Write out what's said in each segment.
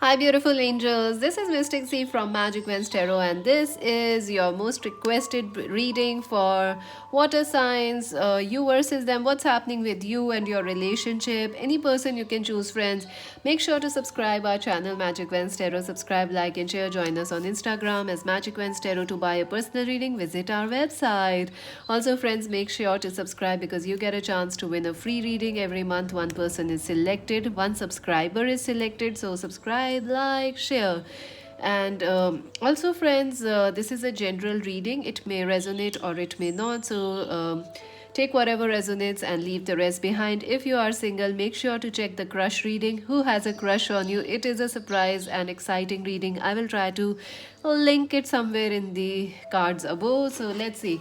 Hi, beautiful angels. This is Mystic C from Magic Vents Tarot, and this is your most requested reading for water signs. You versus them. What's happening with you and your relationship? Any person you can choose, friends. Make sure to subscribe our channel, Magic Vents Tarot. Subscribe, like, and share. Join us on Instagram as Magic Vents Tarot. To buy a personal reading, visit our website. Also, friends, make sure to subscribe because you get a chance to win a free reading every month. One person is selected, one subscriber is selected. So subscribe, like, share. And also, friends, this is a general reading. It may resonate or it may not. So take whatever resonates and leave the rest behind. If you are single, make sure to check the crush reading. Who has a crush on you? It is a surprise and exciting reading. I will try to link it somewhere in the cards above. So let's see.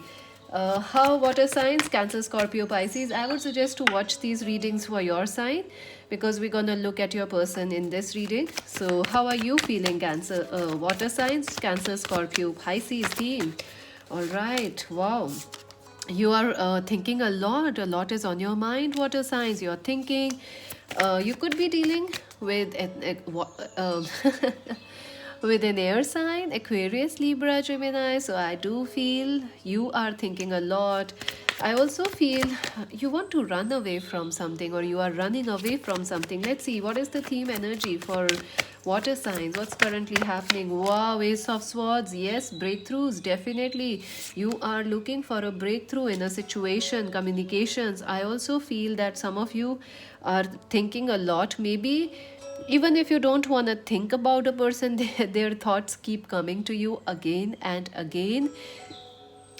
How water signs, Cancer, Scorpio, Pisces. I would suggest to watch these readings for your sign because we're gonna look at your person in this reading. So how are you feeling, Cancer? Water signs, Cancer, Scorpio, Pisces team. All right. Wow. You are thinking a lot is on your mind. Water signs, you're thinking. You could be dealing with with an air sign, Aquarius, Libra, Gemini. So I do feel you are thinking a lot. I also feel you want to run away from something or you are running away from something. Let's see, what is the theme energy for water signs? What's currently happening? Wow, Ace of Swords. Yes, breakthroughs. Definitely. You are looking for a breakthrough in a situation, communications. I also feel that some of you are thinking a lot. Maybe even if you don't want to think about a person, their thoughts keep coming to you again and again.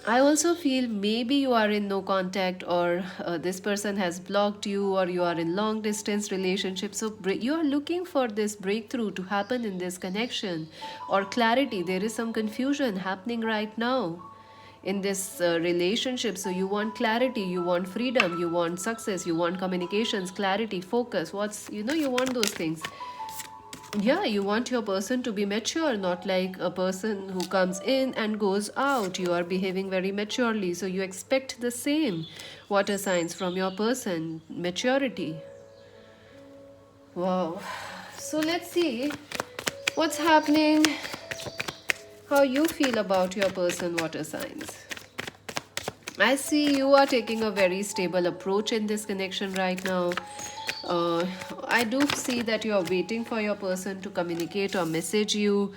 I also feel maybe you are in no contact or this person has blocked you or you are in long distance relationship. So you are looking for this breakthrough to happen in this connection or clarity. There is some confusion happening right now in this relationship. So you want clarity, you want freedom, you want success, you want communications, clarity, focus. You want those things. Yeah, you want your person to be mature, not like a person who comes in and goes out. You are behaving very maturely, so you expect the same water signs from your person, maturity. Wow. So let's see what's happening, how you feel about your person, water signs. I see you are taking a very stable approach in this connection right now. Uh, I do see that you are waiting for your person to communicate or message you.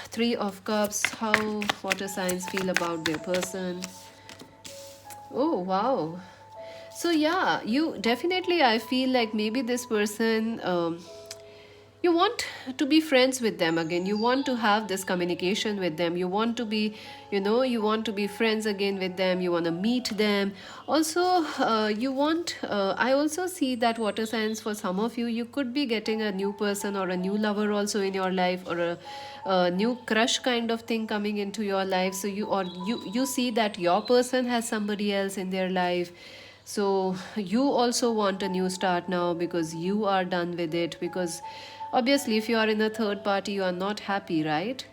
Three of Cups, how water signs feel about their person. Oh, wow. So, yeah, you definitely, I feel like maybe this person. You want to be friends with them again, you want to have this communication with them, you want to be, you want to be friends again with them, you want to meet them. Also, I also see that water signs, for some of you, you could be getting a new person or a new lover also in your life, or a new crush kind of thing coming into your life. So you see that your person has somebody else in their life. So you also want a new start now because you are done with it. Because obviously, if you are in a third party, you are not happy, right?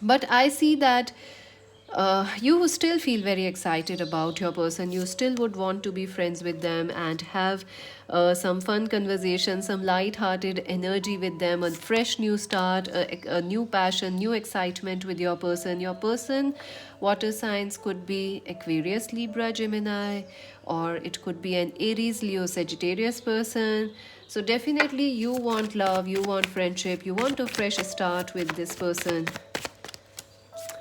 But I see that you still feel very excited about your person. You still would want to be friends with them and have some fun conversation, some light-hearted energy with them, a fresh new start, a new passion, new excitement with your person. Your person, water signs, could be Aquarius, Libra, Gemini, or it could be an Aries, Leo, Sagittarius person. So definitely you want love, you want friendship, you want a fresh start with this person.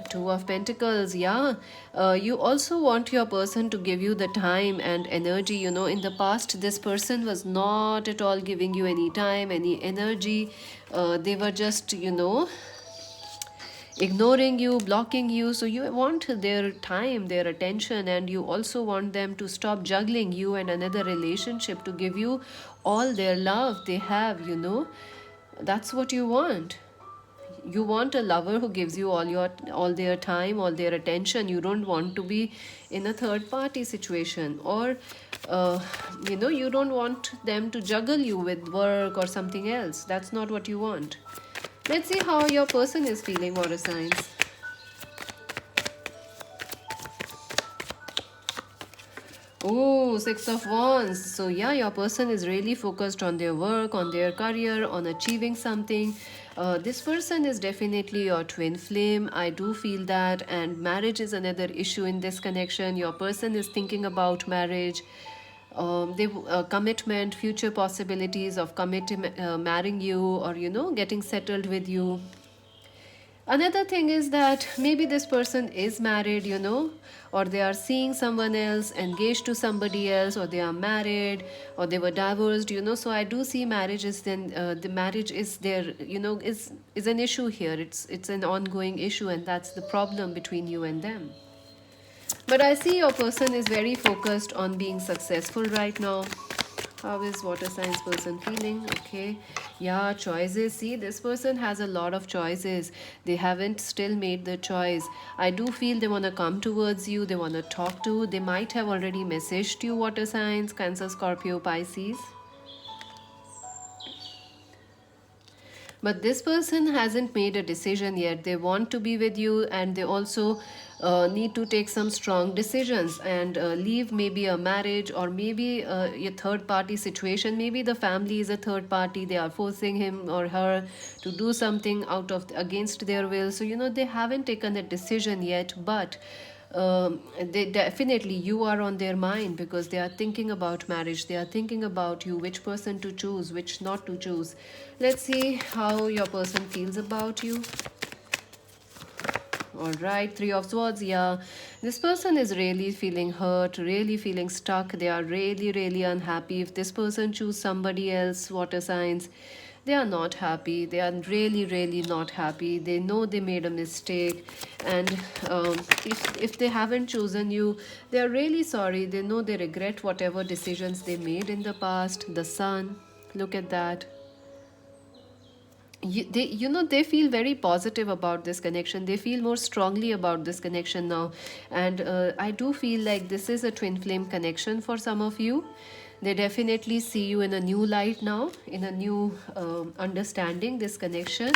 Two of Pentacles, yeah. You also want your person to give you the time and energy. In the past, this person was not at all giving you any time, any energy. They were just, ignoring you, blocking you. So you want their time, their attention, and you also want them to stop juggling you and another relationship to give you all their love they have. That's what you want. You want a lover who gives you all their time, all their attention. You don't want to be in a third party situation, or you don't want them to juggle you with work or something else. That's not what you want. Let's see how your person is feeling, water signs. Oh, Six of Wands. So, yeah, your person is really focused on their work, on their career, on achieving something. This person is definitely your twin flame. I do feel that. And marriage is another issue in this connection. Your person is thinking about marriage. Commitment, future possibilities of marrying you, or getting settled with you. Another thing is that maybe this person is married, or they are seeing someone else, engaged to somebody else, or they are married, or they were divorced, So I do see marriage is then the marriage is there, is an issue here. It's an ongoing issue, and that's the problem between you and them. But I see your person is very focused on being successful right now. How is water signs person feeling? Okay. Yeah, choices. See, this person has a lot of choices. They haven't still made the choice. I do feel they want to come towards you. They want to talk to. They might have already messaged you, water signs, Cancer, Scorpio, Pisces. But this person hasn't made a decision yet. They want to be with you, and they also need to take some strong decisions and leave maybe a marriage, or maybe a third party situation. Maybe the family is a third party. They are forcing him or her to do something out of against their will. So they haven't taken a decision yet, but they definitely, you are on their mind, because they are thinking about marriage. They are thinking about you, which person to choose, which not to choose. Let's see how your person feels about you. All right, Three of Swords. Yeah, this person is really feeling hurt, really feeling stuck. They are really, really unhappy. If this person choose somebody else, water signs, they are not happy. They are really, really not happy. They know they made a mistake, and if they haven't chosen you, they are really sorry. They know they regret whatever decisions they made in the past. The Sun, look at that. They feel very positive about this connection. They feel more strongly about this connection now, and I do feel like this is a twin flame connection for some of you. They definitely see you in a new light now, in a new understanding this connection.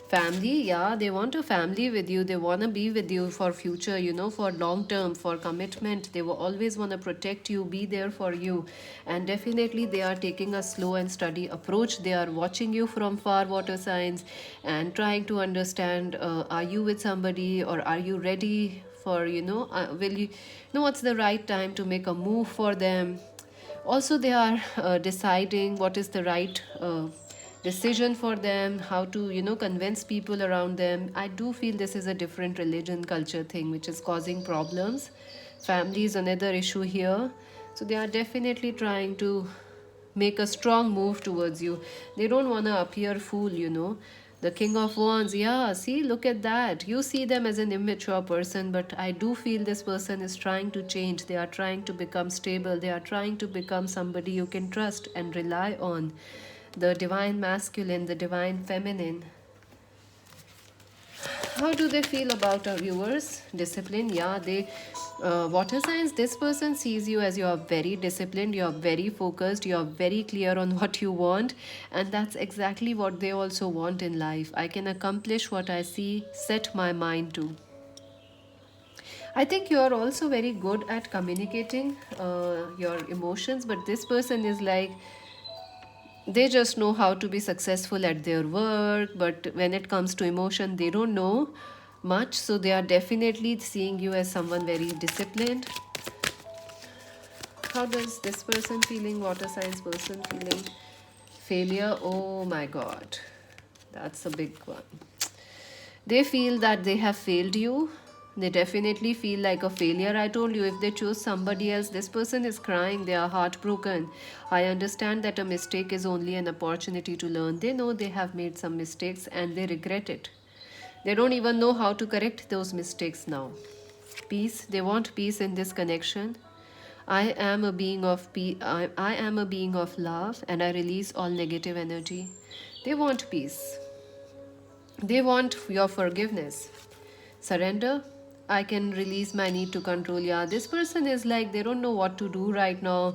Family, yeah, they want a family with you. They want to be with you for future, for long term, for commitment. They will always want to protect you, be there for you. And definitely they are taking a slow and steady approach. They are watching you from far, water signs, and trying to understand, are you with somebody, or are you ready for, will you know what's the right time to make a move for them. Also, they are deciding what is the right decision for them, how to convince people around them. I do feel this is a different religion culture thing which is causing problems. Family is another issue here. So they are definitely trying to make a strong move towards you. They don't want to appear fool. The King of Wands, yeah, see, look at that. You see them as an immature person, but I do feel this person is trying to change. They are trying to become stable. They are trying to become somebody you can trust and rely on. The divine masculine, the divine feminine. How do they feel about our viewers? Discipline, yeah, water signs, this person sees you as you are very disciplined, you are very focused, you are very clear on what you want, and that's exactly what they also want in life. I can accomplish what I see, set my mind to. I think you are also very good at communicating your emotions, but this person is like, they just know how to be successful at their work, but when it comes to emotion they don't know much. So they are definitely seeing you as someone very disciplined. How does this person feeling, water signs person feeling? Failure, oh my god, that's a big one. They feel that they have failed you. They definitely feel like a failure. I told you, if they choose somebody else, this person is crying, they are heartbroken. I understand that a mistake is only an opportunity to learn. They know they have made some mistakes and they regret it. They don't even know how to correct those mistakes now. Peace, they want peace in this connection. I am a being of peace. I am a being of love, and I release all negative energy. They want peace. They want your forgiveness. Surrender. I can release my need to control. Yeah, this person is like, they don't know what to do right now.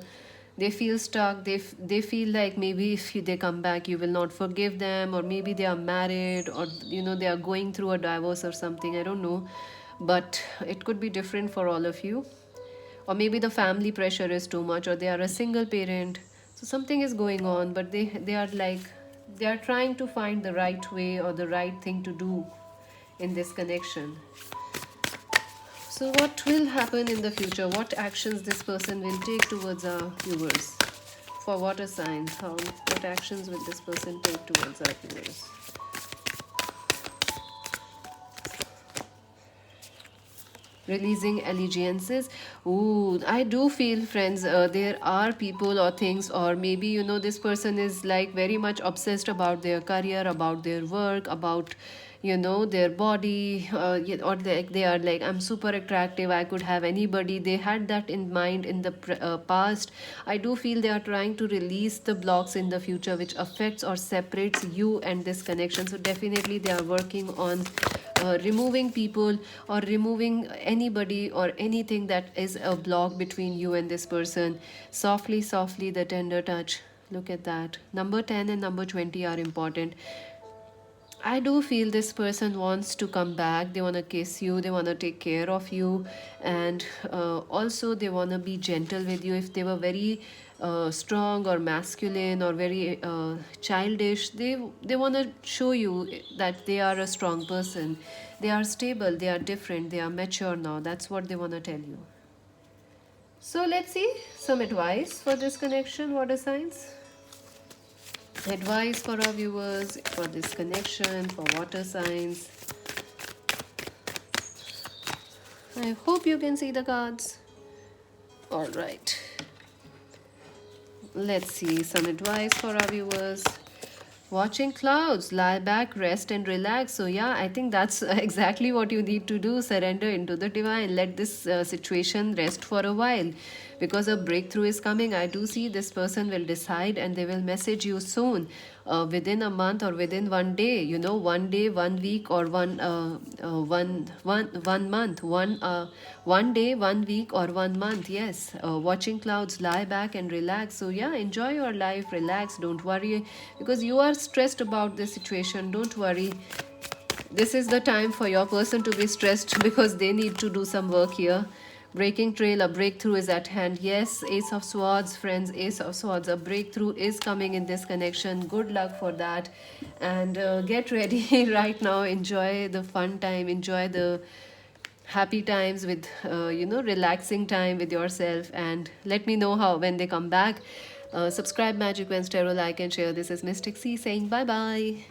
They feel stuck. They feel like maybe if they come back, you will not forgive them, or maybe they are married, or they are going through a divorce or something. I don't know, but it could be different for all of you. or maybe the family pressure is too much, or they are a single parent. So something is going on, but they are like, they are trying to find the right way or the right thing to do in this connection. So what will happen in the future? What actions this person will take towards our viewers? For water signs, what actions will this person take towards our viewers? Releasing allegiances. Ooh, I do feel, friends, there are people or things, or maybe, this person is like very much obsessed about their career, about their work, about their body, or they are like, I'm super attractive, I could have anybody. They had that in mind in the past. I do feel they are trying to release the blocks in the future which affects or separates you and this connection. So definitely they are working on removing people, or removing anybody or anything that is a block between you and this person. Softly, softly, the tender touch. Look at that. Number 10 and number 20 are important. I do feel this person wants to come back. They want to kiss you. They want to take care of you. And also, they want to be gentle with you. If they were very strong or masculine or very childish, they want to show you that they are a strong person. They are stable. They are different. They are mature now. That's what they want to tell you. So, let's see some advice for this connection, water signs. Advice for our viewers for this connection, for water signs. I hope you can see the cards. All right. Let's see some advice for our viewers. Watching clouds, lie back, rest and relax. So yeah, I think that's exactly what you need to do. Surrender into the divine. Let this situation rest for a while, because a breakthrough is coming. I do see this person will decide and they will message you soon, within a month or within one day. 1 day, 1 week, or one month, one day, 1 week, or 1 month. Yes, watching clouds, lie back and relax. So yeah, enjoy your life, relax, don't worry, because you are stressed about this situation. Don't worry, this is the time for your person to be stressed because they need to do some work here. Breaking trail, a breakthrough is at hand. Yes, Ace of Swords, friends, Ace of Swords, a breakthrough is coming in this connection. Good luck for that. And get ready right now. Enjoy the fun time, enjoy the happy times with relaxing time with yourself, and let me know how when they come back. Subscribe Magic Wednesday, like and share. This is Mystic C saying bye bye.